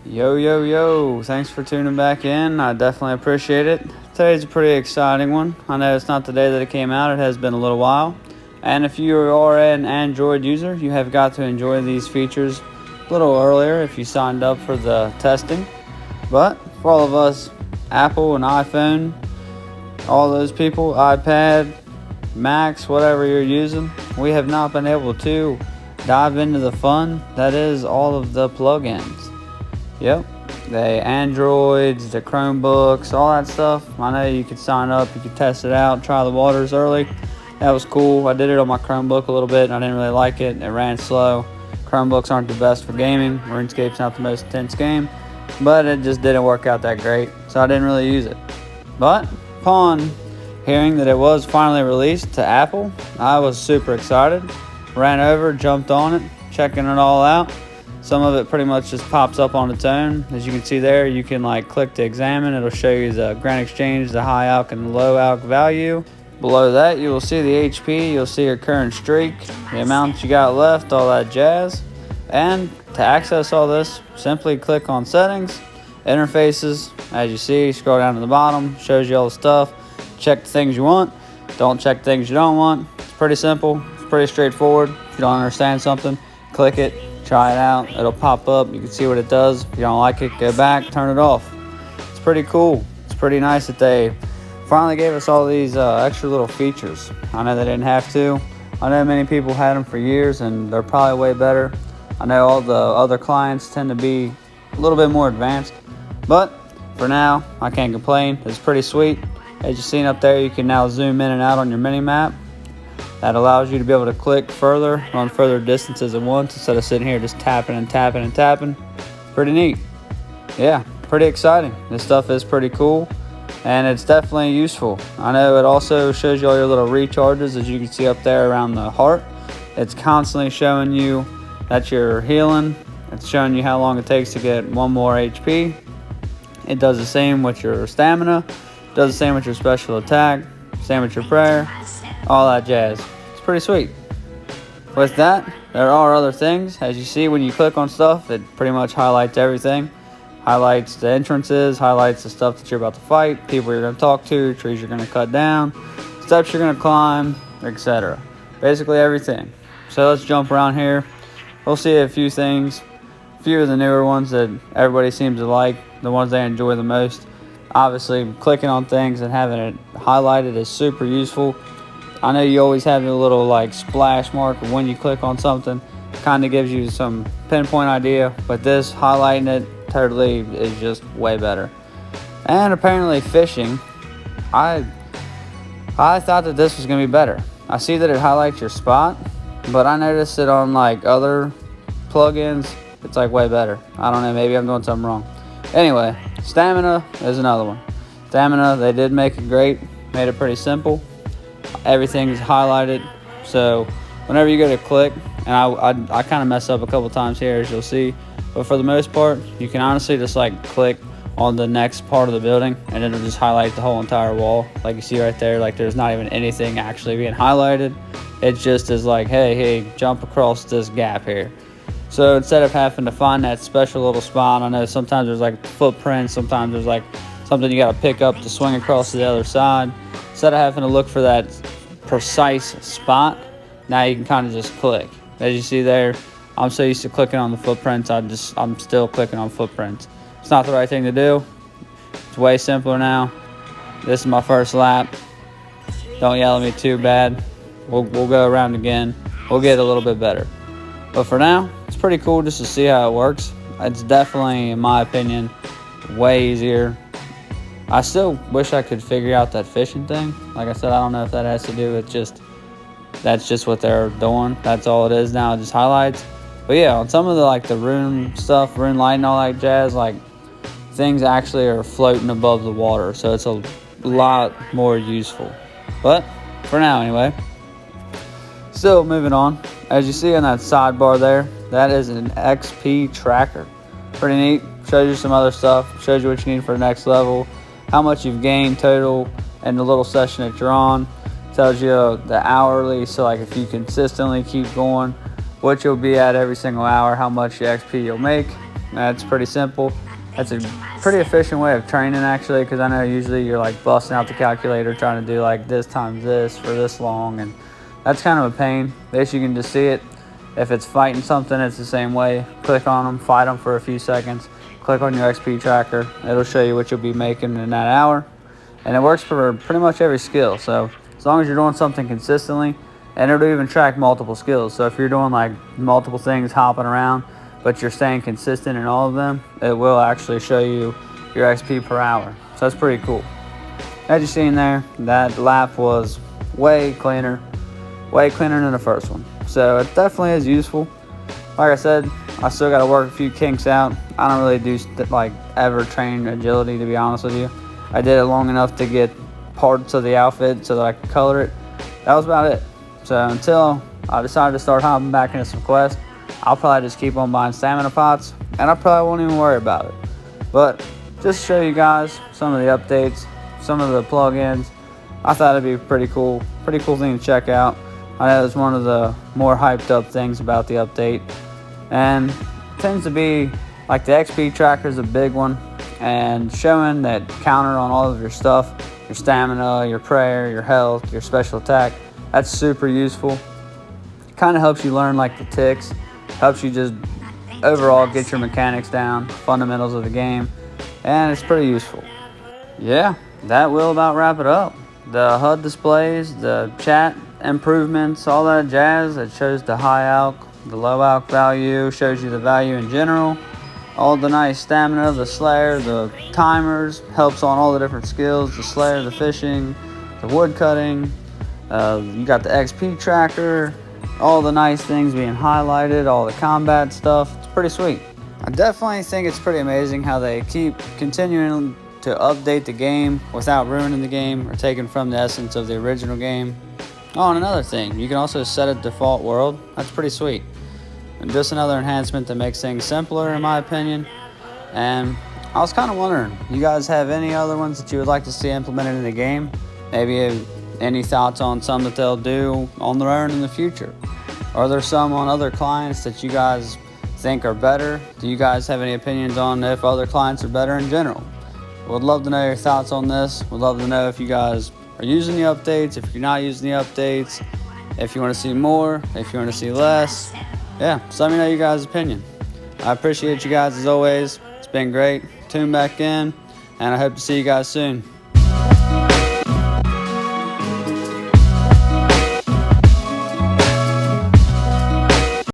Yo, yo, yo. Thanks for tuning back in. I definitely appreciate it. Today's a pretty exciting one. I know it's not the day that it came out, it has been a little while. And if you are an Android user, you have got to enjoy these features a little earlier if you signed up for the testing. But for all of us, Apple and iPhone, all those people, iPad, Macs, whatever you're using, we have not been able to dive into the fun that is all of the plugins. Yep, the Androids, the Chromebooks, all that stuff. I know you could sign up, you could test it out, try the waters early. That was cool. I did it on my Chromebook a little bit and I didn't really like it. It ran slow. Chromebooks aren't the best for gaming. RuneScape's not the most intense game, but it just didn't work out that great, so I didn't really use it. But upon hearing that it was finally released to Apple, I was super excited. Ran over, jumped on it, checking it all out. Some of it pretty much just pops up on its own. As you can see there, you can click to examine. It'll show you the Grand Exchange, the high alc and low alc value. Below that, you will see the HP, you'll see your current streak, the amount you got left, all that jazz. And to access all this, simply click on Settings, Interfaces. As you see, scroll down to the bottom, shows you all the stuff. Check the things you want, don't check things you don't want. It's pretty simple, it's pretty straightforward. If you don't understand something, click it, try it out. It'll pop up, you can see what it does. If you don't like it, go back, turn it off. It's pretty cool. It's pretty nice that they finally gave us all these extra little features. I know they didn't have to. I know many people had them for years and they're probably way better. I know all the other clients tend to be a little bit more advanced, but for now, I can't complain. It's pretty sweet. As you've seen up there, you can now zoom in and out on your mini map. That allows you to be able to click further, run further distances at once instead of sitting here just tapping and tapping and tapping. Pretty neat. Yeah, pretty exciting. This stuff is pretty cool and it's definitely useful. I know it also shows you all your little recharges, as you can see up there around the heart. It's constantly showing you that you're healing. It's showing you how long it takes to get one more HP. It does the same with your stamina, does the same with your special attack, same with your prayer, all that jazz. It's pretty sweet. With that, there are other things. As you see, when you click on stuff, it pretty much highlights everything. Highlights the entrances, highlights the stuff that you're about to fight, people you're going to talk to, trees you're going to cut down, steps you're going to climb, etc. Basically everything. So let's jump around here. We'll see a few things, a few of the newer ones that everybody seems to like, the ones they enjoy the most. Obviously, clicking on things and having it highlighted is super useful. I know you always have a little splash mark when you click on something. Kind of gives you some pinpoint idea, but this highlighting it totally is just way better. And apparently fishing, I thought that this was going to be better. I see that it highlights your spot, but I noticed it on other plugins, it's way better. I don't know, maybe I'm doing something wrong. Anyway, stamina is another one. Stamina, they did make it great, made it pretty simple. Everything is highlighted, so whenever you go to click, and I kind of mess up a couple times here, as you'll see, but for the most part, you can honestly just click on the next part of the building and it'll just highlight the whole entire wall. Like you see right there, there's not even anything actually being highlighted. It just is hey, jump across this gap here. So instead of having to find that special little spot, I know sometimes there's footprints, sometimes there's something you got to pick up to swing across to the other side. Instead of having to look for that precise spot, now you can kind of just click. As you see there, I'm so used to clicking on the footprints, I'm still clicking on footprints. It's not the right thing to do. It's way simpler now. This is my first lap. Don't yell at me too bad. We'll go around again. We'll get a little bit better. But for now, it's pretty cool just to see how it works. It's definitely, in my opinion, way easier. I still wish I could figure out that fishing thing. Like I said, I don't know if that has to do with that's just what they're doing. That's all it is now, it just highlights. But yeah, on some of the rune stuff, rune light and all that jazz, things actually are floating above the water, so it's a lot more useful. But for now anyway, still moving on. As you see on that sidebar there, that is an XP tracker. Pretty neat. Shows you some other stuff, shows you what you need for the next level, how much you've gained total in the little session that you're on. Tells you the hourly, so if you consistently keep going, what you'll be at every single hour, how much XP you'll make. That's pretty simple. That's a pretty efficient way of training, actually, because I know usually you're like busting out the calculator trying to do like this times this for this long, and that's kind of a pain. At least you can just see it. If it's fighting something, it's the same way. Click on them, fight them for a few seconds. Click on your XP tracker. It'll show you what you'll be making in that hour. And it works for pretty much every skill. So as long as you're doing something consistently, and it'll even track multiple skills. So if you're doing like multiple things hopping around, but you're staying consistent in all of them, it will actually show you your XP per hour. So that's pretty cool. As you've seen there, that lap was way cleaner than the first one. So it definitely is useful. Like I said, I still got to work a few kinks out. I don't really do like ever train agility, to be honest with you. I did it long enough to get parts of the outfit so that I could color it. That was about it. So until I decided to start hopping back into some quests, I'll probably just keep on buying stamina pots, and I probably won't even worry about it. But just to show you guys some of the updates, some of the plugins, I thought it'd be pretty cool thing to check out. I know it's one of the more hyped up things about the update, and it tends to be like the XP tracker is a big one, and showing that counter on all of your stuff, your stamina, your prayer, your health, your special attack. That's super useful. It kind of helps you learn like the ticks, helps you just overall get your mechanics down, fundamentals of the game, and it's pretty useful. Yeah, that will about wrap it up. The HUD displays, the chat improvements, all that jazz. It shows the high alch, the low alch value, shows you the value in general, all the nice stamina, the slayer, the timers, helps on all the different skills, the slayer, the fishing, the wood cutting. You got the XP tracker, all the nice things being highlighted, all the combat stuff. It's pretty sweet. I definitely think it's pretty amazing how they keep continuing to update the game without ruining the game or taking from the essence of the original game. Oh, and another thing, you can also set a default world. That's pretty sweet. And just another enhancement that makes things simpler, in my opinion. And I was kind of wondering, you guys have any other ones that you would like to see implemented in the game? Maybe any thoughts on some that they'll do on their own in the future? Are there some on other clients that you guys think are better? Do you guys have any opinions on if other clients are better in general? Would love to know your thoughts on this. Would love to know if you guys are using the updates, if you're not using the updates, if you want to see more, if you want to see less. Yeah, just let me know your guys' opinion. I appreciate you guys as always. It's been great. Tune back in, and I hope to see you guys soon.